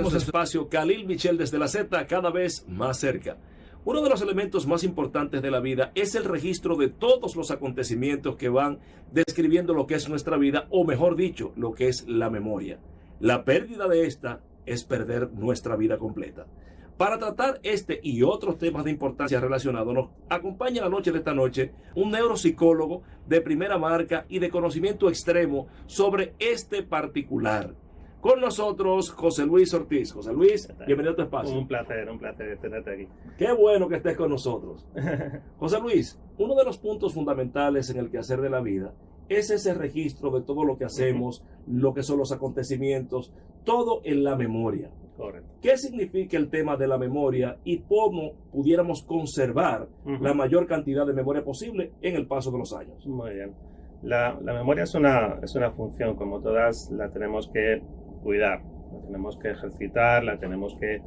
Seguimos espacio Khalil Michel desde la Z, cada vez más cerca. Uno de los elementos más importantes de la vida es el registro de todos los acontecimientos que van describiendo lo que es nuestra vida, o mejor dicho, lo que es la memoria. La pérdida de esta es perder nuestra vida completa. Para tratar este y otros temas de importancia relacionados, nos acompaña la noche de esta noche un neuropsicólogo de primera marca y de conocimiento extremo sobre este particular. Con nosotros, José Luis Ortiz. José Luis, bienvenido a tu espacio. Un placer tenerte aquí. Qué bueno que estés con nosotros. José Luis, uno de los puntos fundamentales en el quehacer de la vida es ese registro de todo lo que hacemos, lo que son los acontecimientos, todo en la memoria. Correcto. ¿Qué significa el tema de la memoria y cómo pudiéramos conservar la mayor cantidad de memoria posible en el paso de los años? Muy bien. La memoria es una función, como todas, la tenemos que cuidar, la tenemos que ejercitar, la tenemos que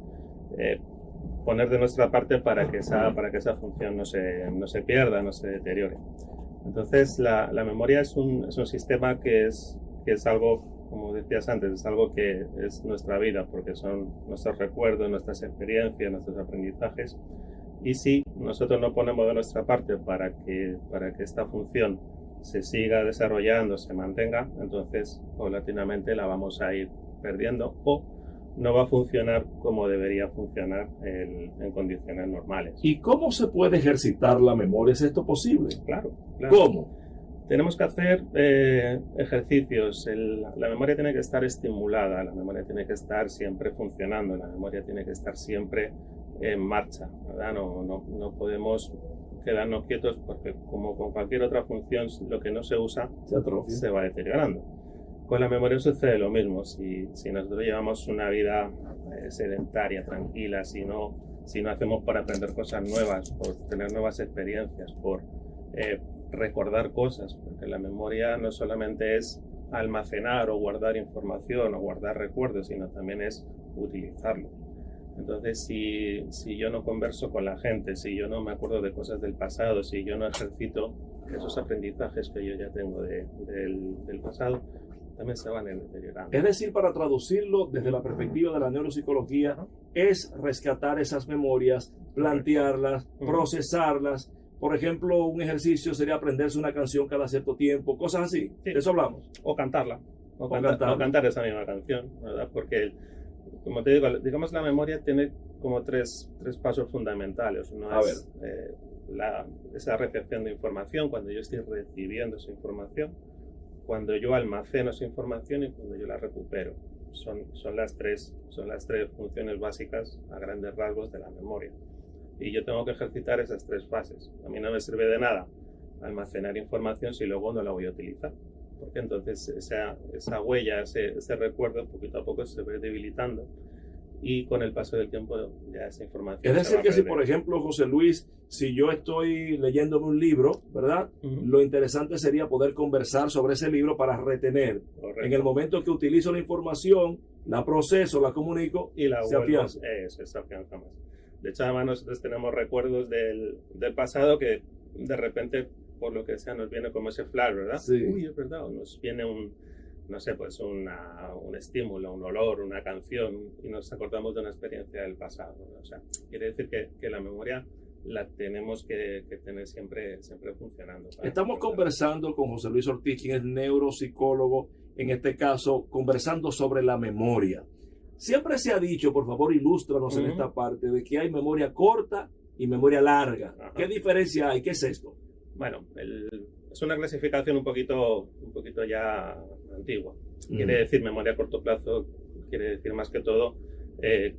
poner de nuestra parte para que esa función no se pierda, no se deteriore. Entonces, la memoria es un sistema que es algo, como decías antes, es algo que es nuestra vida, porque son nuestros recuerdos, nuestras experiencias, nuestros aprendizajes. Y si nosotros no ponemos de nuestra parte para que esta función se siga desarrollando, se mantenga, entonces paulatinamente la vamos a ir perdiendo o no va a funcionar como debería funcionar en condiciones normales. ¿Y cómo se puede ejercitar la memoria? ¿Es esto posible? Claro. ¿Cómo? Tenemos que hacer ejercicios. La memoria tiene que estar estimulada, la memoria tiene que estar siempre funcionando, la memoria tiene que estar siempre en marcha, ¿verdad? No podemos quedarnos quietos porque, como con cualquier otra función, lo que no se usa se va deteriorando. Con la memoria sucede lo mismo. Si nosotros llevamos una vida sedentaria, tranquila, si no hacemos por aprender cosas nuevas, por tener nuevas experiencias, por recordar cosas, porque la memoria no solamente es almacenar o guardar información o guardar recuerdos, sino también es utilizarlo. Entonces, si yo no converso con la gente, si yo no me acuerdo de cosas del pasado, si yo no ejercito esos aprendizajes que yo ya tengo del pasado, también se van deteriorando. Es decir, para traducirlo desde la perspectiva de la neuropsicología, es rescatar esas memorias, plantearlas, procesarlas. Por ejemplo, un ejercicio sería aprenderse una canción cada cierto tiempo, cosas así. Sí. De eso hablamos. O cantarla. O cantar esa misma canción, ¿verdad? Porque, como te digo, digamos, la memoria tiene como tres pasos fundamentales. Uno es esa recepción de información, cuando yo estoy recibiendo esa información, cuando yo almaceno esa información y cuando yo la recupero. Son las tres funciones básicas a grandes rasgos de la memoria. Y yo tengo que ejercitar esas tres fases. A mí no me sirve de nada almacenar información si luego no la voy a utilizar. Porque entonces esa huella, ese recuerdo, poquito a poco se ve debilitando. Y con el paso del tiempo ya esa información. Es decir, que si, por ejemplo, José Luis, si yo estoy leyéndome un libro, ¿verdad? Lo interesante sería poder conversar sobre ese libro para retener. Correcto. En el momento que utilizo la información, la proceso, la comunico y la se afianza. Se afianza más. De hecho, además, nosotros tenemos recuerdos del pasado que de repente, por lo que sea, nos viene como ese flash, ¿verdad? Sí. Uy, es verdad, nos viene un estímulo, un olor, una canción, y nos acordamos de una experiencia del pasado, ¿no? O sea, quiere decir que la memoria la tenemos que tener siempre funcionando. Estamos conversando con José Luis Ortiz, quien es neuropsicólogo, en este caso, conversando sobre la memoria. Siempre se ha dicho, por favor, ilústranos en esta parte, de que hay memoria corta y memoria larga. Ajá. ¿Qué diferencia hay? ¿Qué es esto? Bueno, es una clasificación un poquito ya antigua. Quiere decir memoria a corto plazo, quiere decir más que todo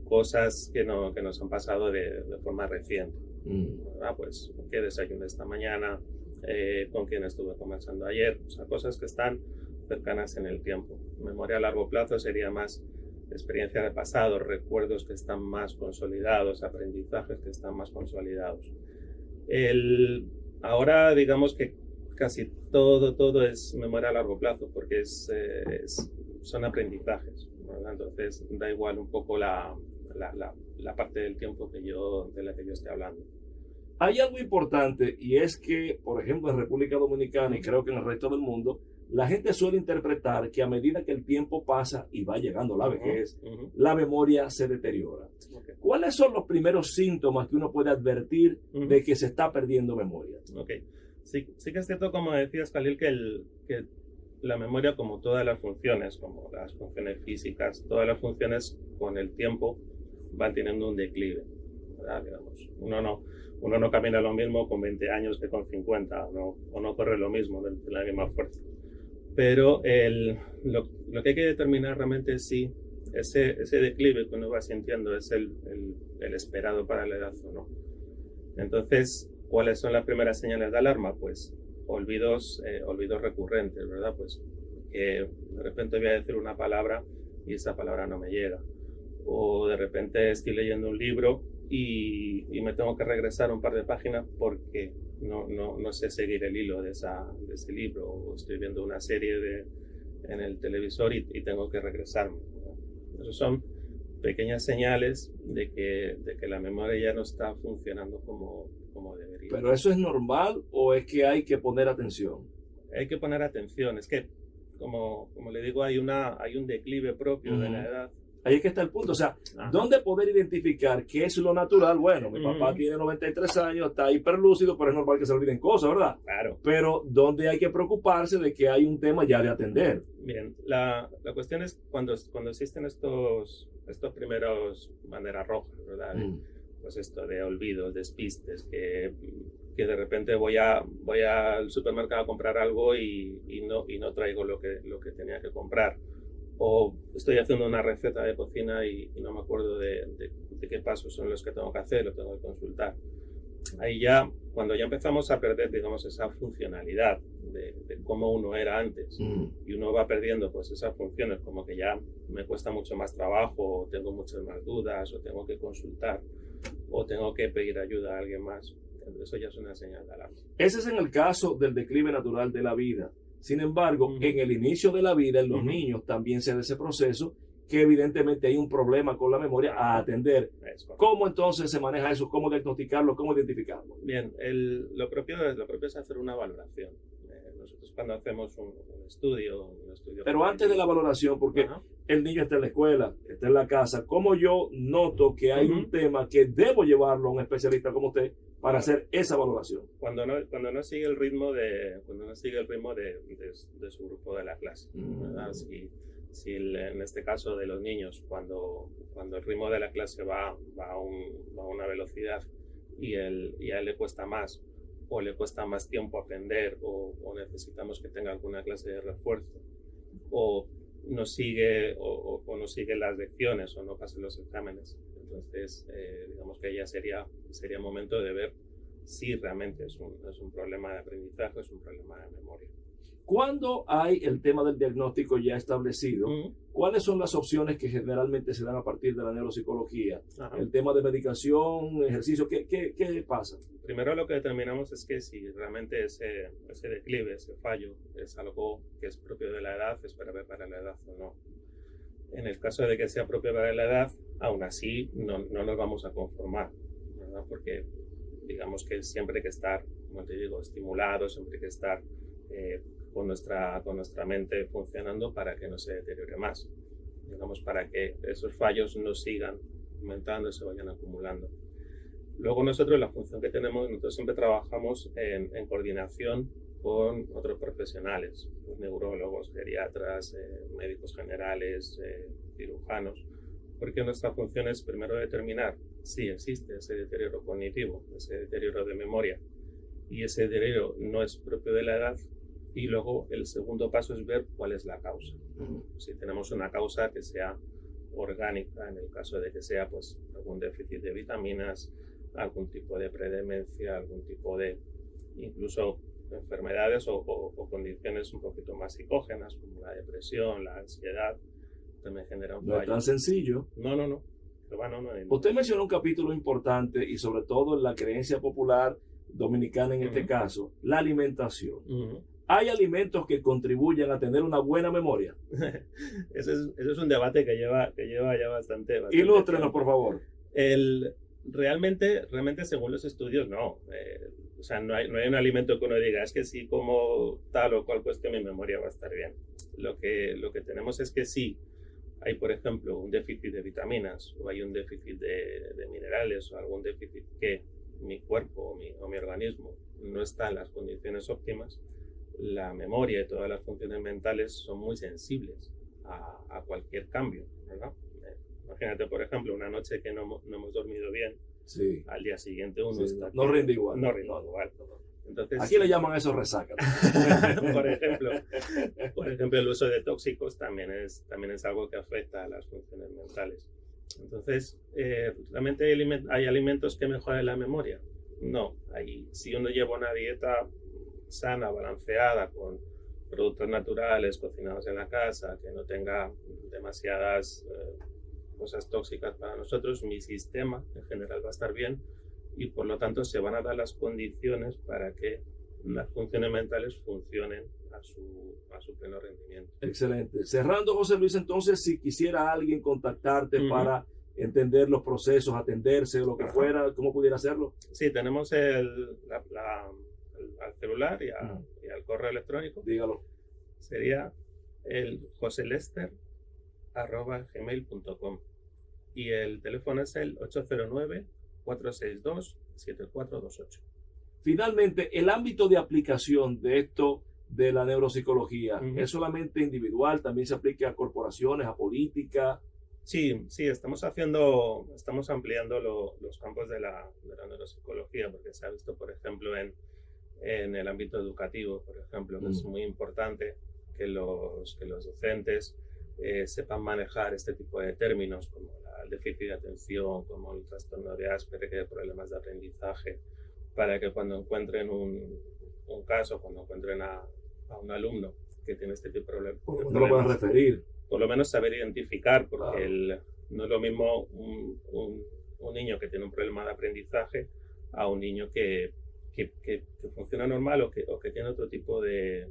cosas que nos han pasado de forma reciente. Pues, ¿qué desayuné esta mañana? ¿Con quién estuve conversando ayer? O sea, cosas que están cercanas en el tiempo. Memoria a largo plazo sería más experiencia del pasado, recuerdos que están más consolidados, aprendizajes que están más consolidados. Ahora, digamos que casi todo es memoria a largo plazo, porque son aprendizajes, ¿verdad? Entonces da igual un poco la parte del tiempo de la que yo esté hablando. Hay algo importante y es que, por ejemplo, en República Dominicana y creo que en el resto del mundo, la gente suele interpretar que a medida que el tiempo pasa y va llegando la vejez, la memoria se deteriora. Okay. ¿Cuáles son los primeros síntomas que uno puede advertir de que se está perdiendo memoria? Okay. Sí, sí que es cierto, como decías, Khalil, que la memoria, como todas las funciones, como las funciones físicas, todas las funciones con el tiempo van teniendo un declive, ¿verdad? Digamos, uno no camina lo mismo con 20 años que con 50, o no corre lo mismo de la misma fuerza. Pero lo que hay que determinar realmente es si ese declive que uno va sintiendo es el esperado para la edad o no. Entonces, ¿cuáles son las primeras señales de alarma? Pues olvidos recurrentes, ¿verdad? Pues que de repente voy a decir una palabra y esa palabra no me llega. O de repente estoy leyendo un libro y me tengo que regresar un par de páginas porque no sé seguir el hilo de ese libro, o estoy viendo una serie en el televisor y tengo que regresarme. Esos son pequeñas señales de que la memoria ya no está funcionando como debería. ¿Pero eso es normal o es que hay que poner atención? Hay que poner atención. Es que, como le digo, hay un declive propio de la edad. Ahí es que está el punto. O sea, ¿dónde poder identificar qué es lo natural? Bueno, mi papá tiene 93 años, está hiperlúcido, pero es normal que se olviden cosas, ¿verdad? Claro. Pero ¿dónde hay que preocuparse de que hay un tema ya de atender? Bien, la cuestión es cuando existen estos primeros banderas rojas, ¿verdad? Pues esto de olvidos, despistes, que de repente voy al supermercado a comprar algo y no traigo lo que tenía que comprar. O estoy haciendo una receta de cocina y no me acuerdo de qué pasos son los que tengo que hacer, lo tengo que consultar. Ahí ya, cuando ya empezamos a perder, digamos, esa funcionalidad de cómo uno era antes, y uno va perdiendo pues esas funciones, como que ya me cuesta mucho más trabajo, o tengo muchas más dudas, o tengo que consultar, o tengo que pedir ayuda a alguien más. Eso ya es una señal de alarma. Ese es en el caso del declive natural de la vida. Sin embargo, en el inicio de la vida, en los niños también se da ese proceso, que evidentemente hay un problema con la memoria a atender. ¿Cómo entonces se maneja eso? ¿Cómo diagnosticarlo? ¿Cómo identificarlo? Bien, lo propio es hacer una valoración. Nosotros cuando hacemos un estudio... Pero antes de la valoración, porque el niño está en la escuela, está en la casa, ¿cómo yo noto que hay un tema que debo llevarlo a un especialista como usted para hacer esa valoración? Cuando no sigue el ritmo de su grupo de la clase, ¿verdad? Si en este caso de los niños, cuando el ritmo de la clase va a una velocidad y a él le cuesta más, o le cuesta más tiempo aprender, o necesitamos que tenga alguna clase de refuerzo, o no sigue las lecciones, o no pasa los exámenes, entonces digamos que ya sería momento de ver si realmente es un problema de aprendizaje, es un problema de memoria. Cuando hay el tema del diagnóstico ya establecido, ¿cuáles son las opciones que generalmente se dan a partir de la neuropsicología? El tema de medicación, ejercicio, ¿qué pasa? Primero lo que determinamos es que si realmente ese declive, ese fallo, es algo que es propio de la edad, es para la edad o no. En el caso de que sea propio de la edad, aún así no nos vamos a conformar, ¿verdad? Porque digamos que siempre hay que estar, como te digo, estimulado, siempre hay que estar con nuestra mente funcionando para que no se deteriore más, digamos, para que esos fallos no sigan aumentando y se vayan acumulando. Luego nosotros, la función que tenemos, nosotros siempre trabajamos en coordinación con otros profesionales, neurólogos, geriatras, médicos generales, cirujanos, porque nuestra función es primero determinar si existe ese deterioro cognitivo, ese deterioro de memoria, y ese deterioro no es propio de la edad. Y luego el segundo paso es ver cuál es la causa. Si tenemos una causa que sea orgánica, en el caso de que sea pues algún déficit de vitaminas, algún tipo de predemencia, algún tipo de incluso enfermedades o condiciones un poquito más psicógenas, como la depresión, la ansiedad, también genera un fallo. No es tan sencillo. No. Usted mencionó un capítulo importante y sobre todo en la creencia popular dominicana en este caso, la alimentación. ¿Hay alimentos que contribuyen a tener una buena memoria? Ese es un debate que lleva ya bastante Ilústrenos, por favor. Realmente, según los estudios, no. O sea, no hay un alimento que uno diga, es que si como tal o cual cuestión mi memoria va a estar bien. Lo que tenemos es que sí hay, por ejemplo, un déficit de vitaminas o hay un déficit de minerales o algún déficit que mi cuerpo o mi organismo no está en las condiciones óptimas, la memoria y todas las funciones mentales son muy sensibles a cualquier cambio, ¿verdad? Imagínate, por ejemplo, una noche que no hemos dormido bien, Sí. al día siguiente uno Sí, está... no rinde igual. No rinde igual. Entonces, Aquí le llaman eso resaca. por ejemplo, el uso de tóxicos también es algo que afecta a las funciones mentales. Entonces, ¿realmente hay alimentos que mejoran la memoria? No. Si uno lleva una dieta sana, balanceada, con productos naturales, cocinados en la casa, que no tenga demasiadas cosas tóxicas para nosotros, mi sistema en general va a estar bien y por lo tanto se van a dar las condiciones para que las funciones mentales funcionen a su pleno rendimiento. Excelente. Cerrando, José Luis, entonces, si quisiera alguien contactarte para entender los procesos, atenderse, lo que fuera, ¿cómo pudiera hacerlo? Sí, tenemos al celular y al correo electrónico. Dígalo. Sería el joselester@gmail.com y el teléfono es el 809-462-7428. Finalmente, el ámbito de aplicación de esto de la neuropsicología es solamente individual, también se aplica a corporaciones, a política. Sí, estamos ampliando los campos de la neuropsicología, porque se ha visto, por ejemplo, en el ámbito educativo, por ejemplo, que es muy importante que los docentes sepan manejar este tipo de términos como el déficit de atención, como el trastorno de Asperger, problemas de aprendizaje, para que cuando encuentren un caso, cuando encuentren a un alumno que tiene este tipo de problemas, no lo puedan referir. Por lo menos saber identificar, porque no es lo mismo un niño que tiene un problema de aprendizaje a un niño que funciona normal o que tiene otro tipo de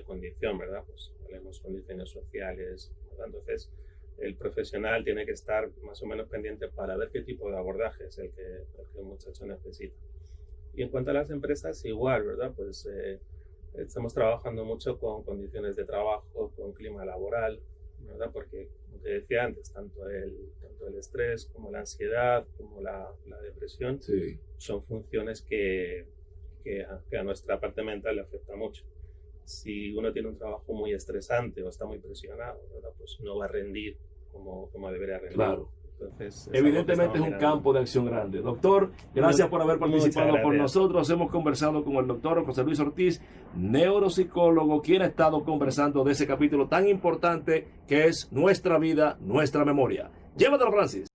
condición, ¿verdad? Pues tenemos condiciones sociales, ¿verdad? Entonces el profesional tiene que estar más o menos pendiente para ver qué tipo de abordaje es el que el muchacho necesita. Y en cuanto a las empresas, igual, ¿verdad? Pues estamos trabajando mucho con condiciones de trabajo, con clima laboral, ¿verdad? Porque, como te decía antes, tanto el estrés como la ansiedad, como la depresión, son funciones que a nuestra parte mental le afecta mucho. Si uno tiene un trabajo muy estresante o está muy presionado, ¿verdad? Pues no va a rendir como debería rendir. Claro. Entonces, evidentemente es un campo de acción grande. Doctor, gracias por haber participado con nosotros. Hemos conversado con el doctor José Luis Ortiz, neuropsicólogo, quien ha estado conversando de ese capítulo tan importante que es nuestra vida, nuestra memoria. Llévatelo, Francis.